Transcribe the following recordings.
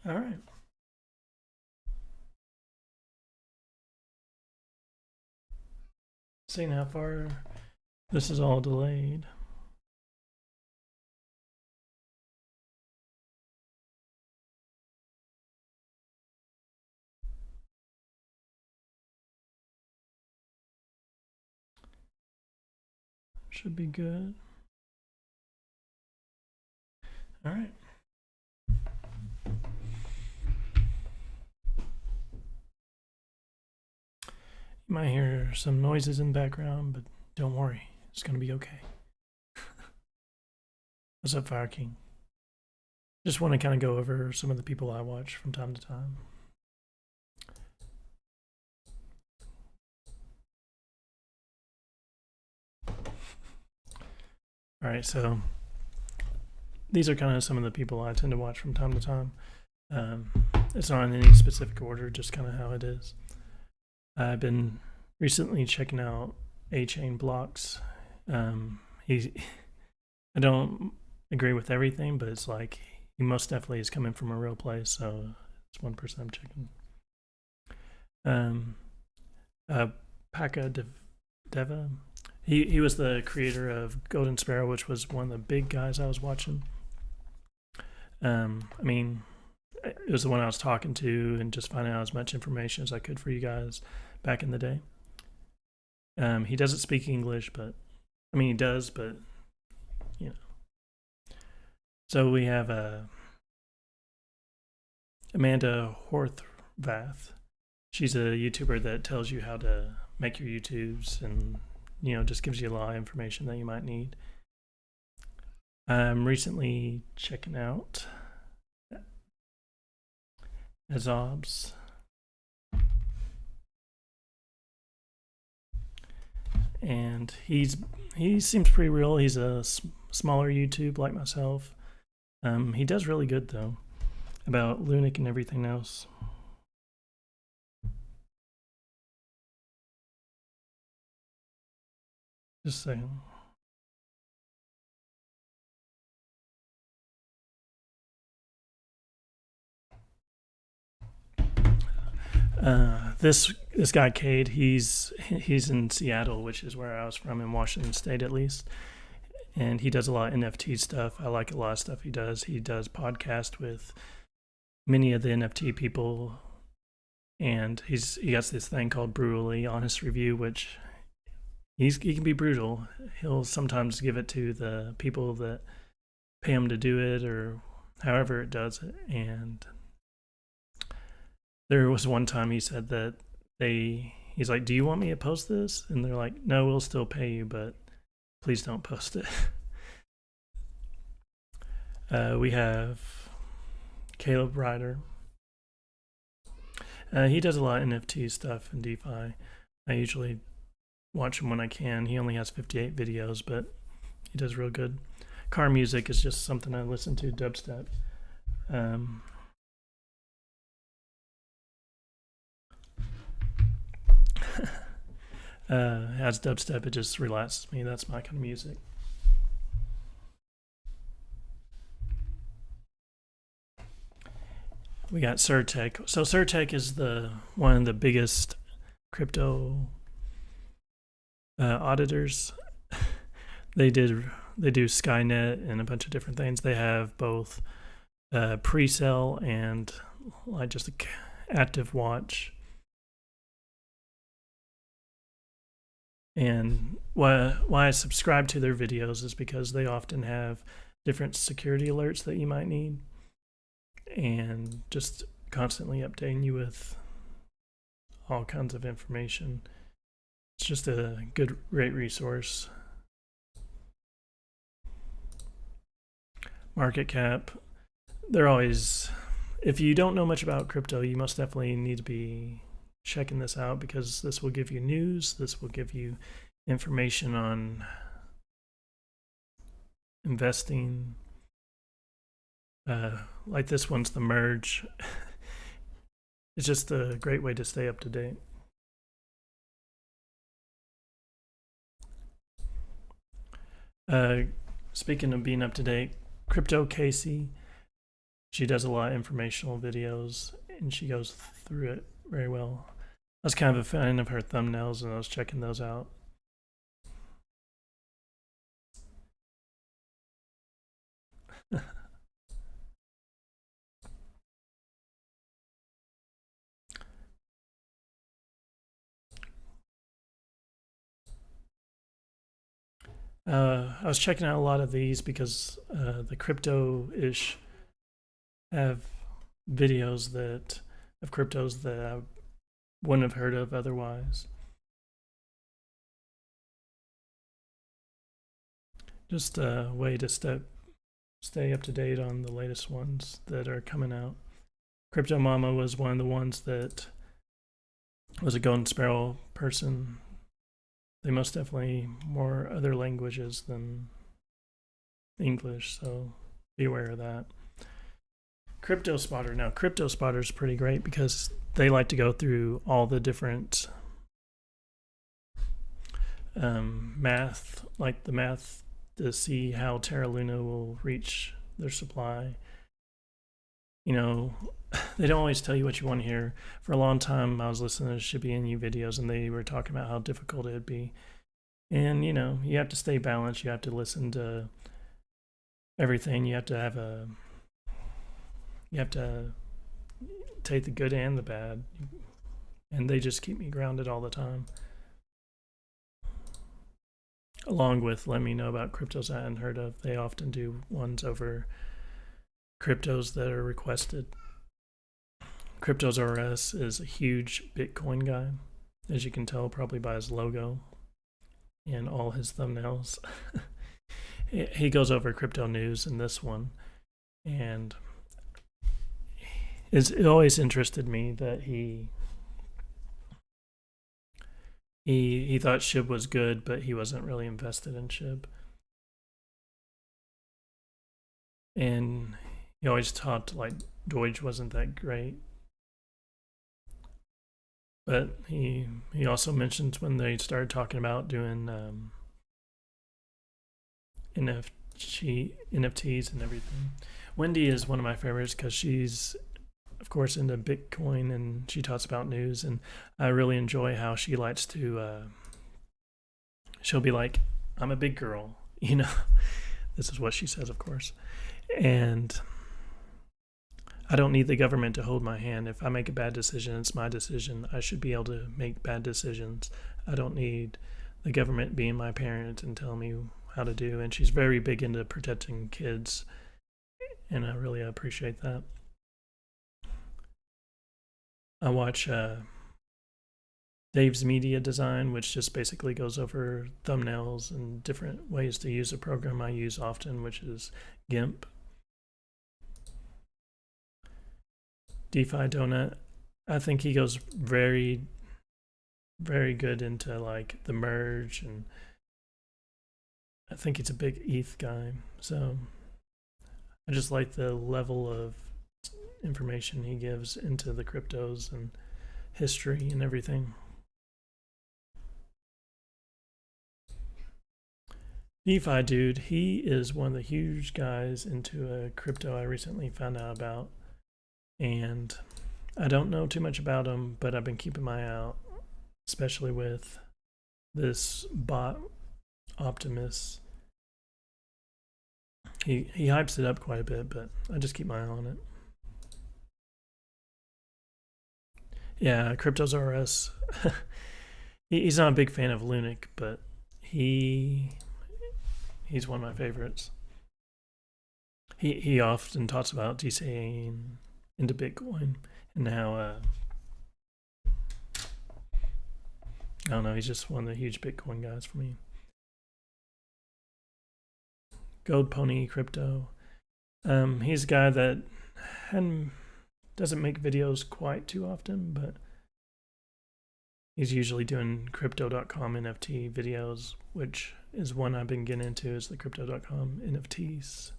All right. Seeing how far this is all delayed. Should be good. All right. You might hear some noises in the background, but don't worry. It's going to be okay. What's up, Fire King? Just want to kind of go over some of the people I watch from time to time. All right, so these are kind of some of the people I tend to watch from time to time. It's not in any specific order, just kind of how it is. I've been recently checking out A-Chain Blocks. I don't agree with everything, but it's like he most definitely is coming from a real place, so it's one person I'm checking. Paka Deva. He was the creator of Golden Sparrow, which was one of the big guys I was watching. I mean, it was the one I was talking to and just finding out as much information as I could for you guys back in the day. He doesn't speak English, but I mean, he does, but you know. So we have Amanda Horvath. She's a YouTuber that tells you how to make your YouTubes and, you know, just gives you a lot of information that you might need. I'm recently checking out Azobs. And he seems pretty real. He's a smaller YouTube like myself. He does really good though about Lunac and everything else. Just saying. This guy Cade, he's in Seattle, which is where I was from, in Washington State at least, and he does a lot of NFT stuff. I like a lot of stuff he does. He does podcast with many of the NFT people, and he has this thing called Brutally Honest Review, which he can be brutal. He'll sometimes give it to the people that pay him to do it, or however it does it. And there was one time he said that he's like, do you want me to post this? And they're like, no, we'll still pay you, but please don't post it. We have Caleb Ryder. He does a lot of NFT stuff and DeFi. I usually watch him when I can. He only has 58 videos, but he does real good. Car music is just something I listen to, dubstep. As dubstep, it just relaxes me. That's my kind of music. We got Surtech. So Surtech is one of the biggest crypto auditors. They do Skynet and a bunch of different things. They have both pre-sale and like just active watch. And why I subscribe to their videos is because they often have different security alerts that you might need, and just constantly updating you with all kinds of information. It's just a great resource. Market cap, they're always, if you don't know much about crypto, you most definitely need to be checking this out, because this will give you news, this will give you information on investing. Like this one's the merge. It's just a great way to stay up to date. Speaking of being up to date, Crypto Casey, She does a lot of informational videos, and she goes through it very well. I was kind of a fan of her thumbnails, and I was checking those out. I was checking out a lot of these because the crypto-ish have videos that of cryptos that I wouldn't have heard of otherwise. Just a way to stay up to date on the latest ones that are coming out. Crypto Mama was one of the ones that was a Golden Sparrow person. They most definitely more other languages than English, so be aware of that. Crypto Spotter. Now, Crypto Spotter is pretty great because they like to go through all the different math, like the math to see how Terra Luna will reach their supply. You know, they don't always tell you what you want to hear. For a long time, I was listening to Shippy and You videos, and they were talking about how difficult it'd be. And, you know, you have to stay balanced. You have to listen to everything. You have to take the good and the bad. And they just keep me grounded all the time. Along with letting me know about cryptos I hadn't heard of. They often do ones over cryptos that are requested. Cryptos RS is a huge Bitcoin guy, as you can tell probably by his logo and all his thumbnails. He goes over crypto news in this one, and it always interested me that he thought SHIB was good, but he wasn't really invested in SHIB. And he always talked like Deutsch wasn't that great. But he also mentioned when they started talking about doing NFTs and everything. Wendy is one of my favorites because she's, of course, into Bitcoin, and she talks about news, and I really enjoy how she likes to she'll be like, I'm a big girl, you know. This is what she says, of course. And I don't need the government to hold my hand. If I make a bad decision, it's my decision. I should be able to make bad decisions. I don't need the government being my parent and telling me how to do. And she's very big into protecting kids, and I really appreciate that. I watch Dave's Media Design, which just basically goes over thumbnails and different ways to use a program I use often, which is GIMP. DeFi Donut, I think he goes very, very good into like the merge, and I think he's a big ETH guy. So I just like the level of information he gives into the cryptos and history and everything. DeFi Dude, he is one of the huge guys into a crypto I recently found out about. And I don't know too much about him, but I've been keeping my eye out, especially with this bot Optimus. He hypes it up quite a bit, but I just keep my eye on it. Yeah, Cryptos RS. He's not a big fan of Lunic, but he's one of my favorites. He often talks about DCAing into Bitcoin, and how I don't know, he's just one of the huge Bitcoin guys for me. Gold Pony Crypto, he's a guy that doesn't make videos quite too often, but he's usually doing crypto.com NFT videos, which is one I've been getting into, is the crypto.com NFTs.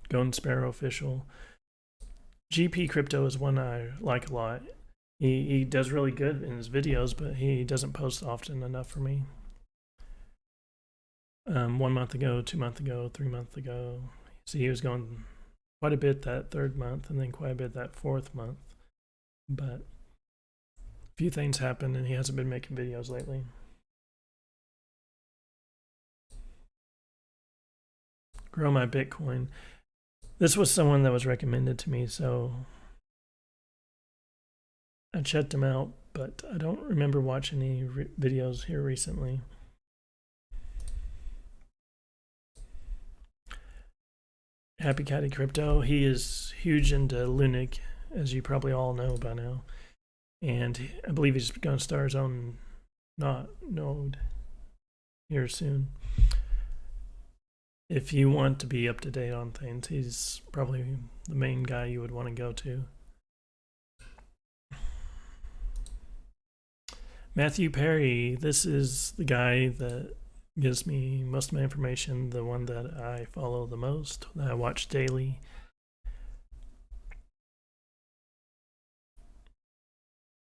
Golden Sparrow Official. GP Crypto is one I like a lot. He does really good in his videos, but he doesn't post often enough for me. 1 month ago, 2 months ago, 3 months ago. See, he was going quite a bit that third month and then quite a bit that fourth month. But a few things happened and he hasn't been making videos lately. Grow my Bitcoin. This was someone that was recommended to me, so I checked him out, but I don't remember watching any videos here recently. Happy Catty Crypto, he is huge into Lunic, as you probably all know by now. And I believe he's going to start his own node here soon. If you want to be up to date on things, he's probably the main guy you would want to go to. Matthew Perry, this is the guy that gives me most of my information, the one that I follow the most, that I watch daily.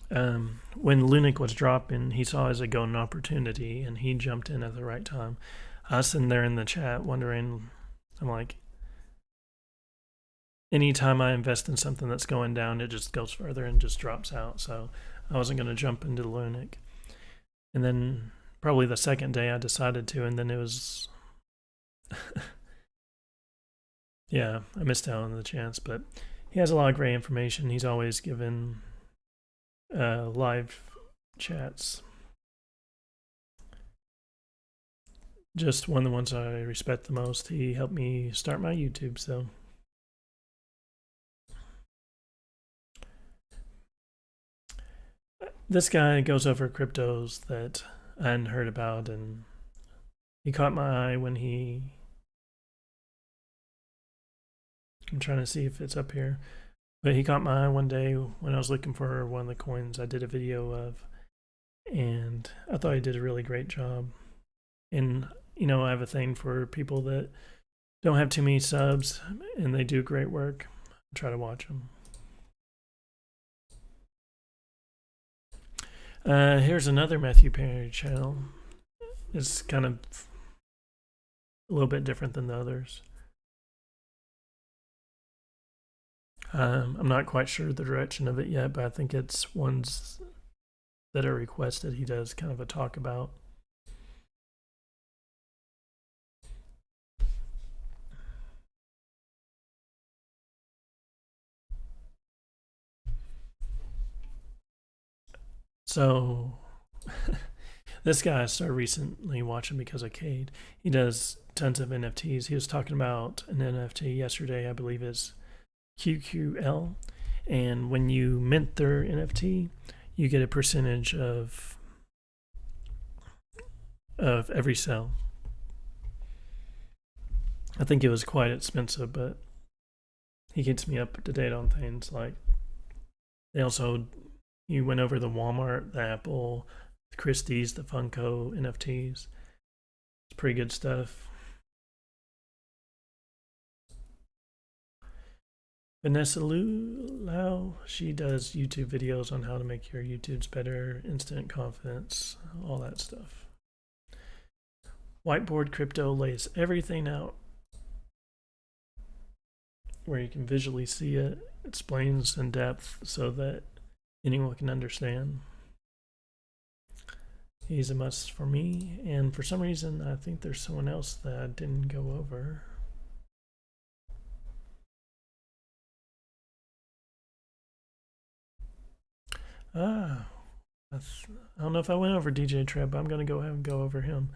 When Lunic was dropping, he saw it as a golden opportunity and he jumped in at the right time. I was sitting there in the chat wondering, I'm like, anytime I invest in something that's going down, it just goes further and just drops out. So I wasn't going to jump into Lunic. And then probably the second day I decided to, and then it was, yeah, I missed out on the chance. But he has a lot of great information. He's always given live chats. Just one of the ones I respect the most. He helped me start my YouTube, so. This guy goes over cryptos that I hadn't heard about, and he caught my eye when I'm trying to see if it's up here, but he caught my eye one day when I was looking for one of the coins I did a video of, and I thought he did a really great job. And you know, I have a thing for people that don't have too many subs and they do great work. I try to watch them. Here's another Matthew Perry channel. It's kind of a little bit different than the others. I'm not quite sure the direction of it yet, but I think it's ones that are requested. He does kind of a talk about. So this guy I started recently watching because of Cade. He does tons of NFTs. He was talking about an NFT yesterday, I believe is QQL. And when you mint their NFT, you get a percentage of every sale. I think it was quite expensive, but he gets me up to date on things. Like you went over the Walmart, the Apple, the Christie's, the Funko NFTs. It's pretty good stuff. Vanessa Lau, she does YouTube videos on how to make your YouTubes better, instant confidence, all that stuff. Whiteboard Crypto lays everything out where you can visually see it, explains in depth so that anyone can understand. He's a must for me, and for some reason I think there's someone else that I didn't go over. I don't know if I went over DJ Treb, but I'm going to go ahead and go over him.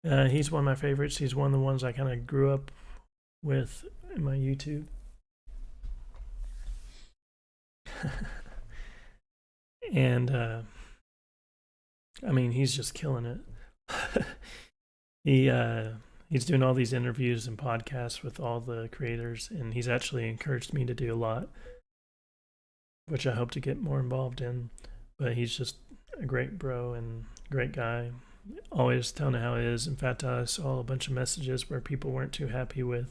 He's one of my favorites. He's one of the ones I kind of grew up with in my YouTube. And I mean, he's just killing it. He's doing all these interviews and podcasts with all the creators, and he's actually encouraged me to do a lot, which I hope to get more involved in. But he's just a great bro and great guy, always telling how it is. In fact, I saw a bunch of messages where people weren't too happy with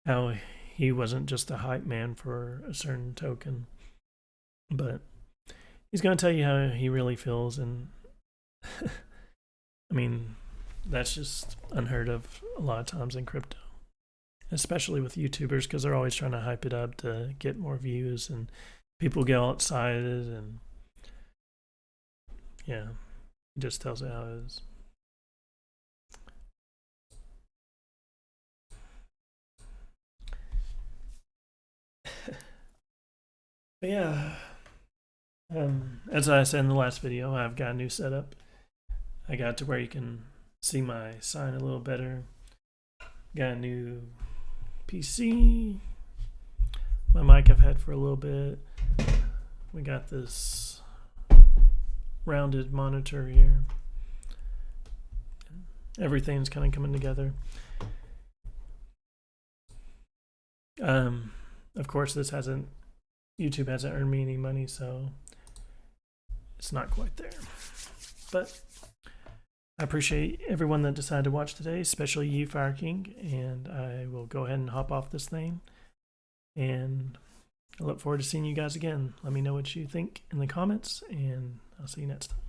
how he wasn't just a hype man for a certain token, but he's going to tell you how he really feels. And I mean, that's just unheard of a lot of times in crypto. especially with YouTubers, because they're always trying to hype it up to get more views, and people get all excited, and yeah, it just tells it how it is. But yeah, as I said in the last video, I've got a new setup. I got to where you can see my sign a little better. Got a new PC. My mic I've had for a little bit. We got this rounded monitor here. Everything's kind of coming together. Of course, YouTube hasn't earned me any money, so it's not quite there. But I appreciate everyone that decided to watch today, especially you, Fire King, and I will go ahead and hop off this thing. And I look forward to seeing you guys again. Let me know what you think in the comments, and I'll see you next time.